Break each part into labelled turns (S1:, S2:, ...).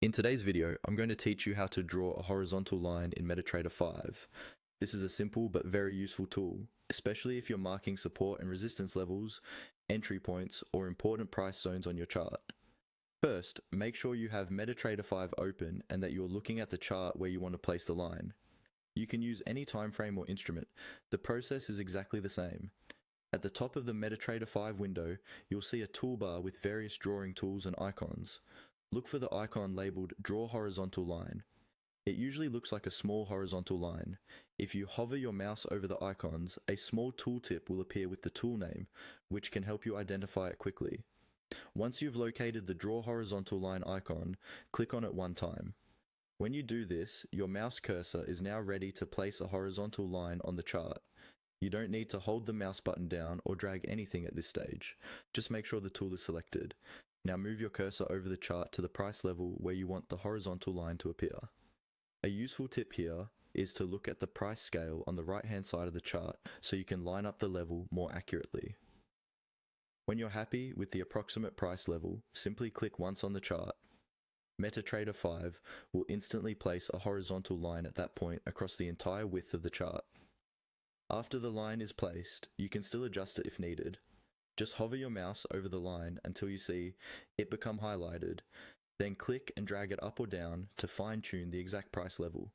S1: In today's video, I'm going to teach you how to draw a horizontal line in MetaTrader 5. This is a simple but very useful tool, especially if you're marking support and resistance levels, entry points, or important price zones on your chart. First, make sure you have MetaTrader 5 open and that you're looking at the chart where you want to place the line. You can use any time frame or instrument. The process is exactly the same. At the top of the MetaTrader 5 window, you'll see a toolbar with various drawing tools and icons. Look for the icon labeled Draw Horizontal Line. It usually looks like a small horizontal line. If you hover your mouse over the icons, a small tooltip will appear with the tool name, which can help you identify it quickly. Once you've located the Draw Horizontal Line icon, click on it one time. When you do this, your mouse cursor is now ready to place a horizontal line on the chart. You don't need to hold the mouse button down or drag anything at this stage. Just make sure the tool is selected. Now move your cursor over the chart to the price level where you want the horizontal line to appear. A useful tip here is to look at the price scale on the right hand side of the chart so you can line up the level more accurately. When you're happy with the approximate price level, simply click once on the chart. MetaTrader 5 will instantly place a horizontal line at that point across the entire width of the chart. After the line is placed, you can still adjust it if needed. Just hover your mouse over the line until you see it become highlighted, then click and drag it up or down to fine-tune the exact price level.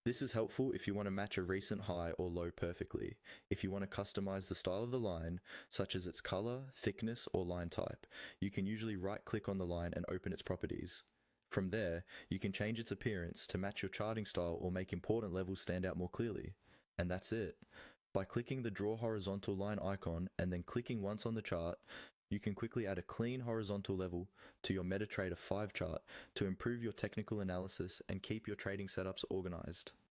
S1: This is helpful if you want to match a recent high or low perfectly. If you want to customize the style of the line, such as its color, thickness, or line type, you can usually right-click on the line and open its properties. From there, you can change its appearance to match your charting style or make important levels stand out more clearly. And that's it. By clicking the Draw Horizontal Line icon and then clicking once on the chart, you can quickly add a clean horizontal level to your MetaTrader 5 chart to improve your technical analysis and keep your trading setups organized.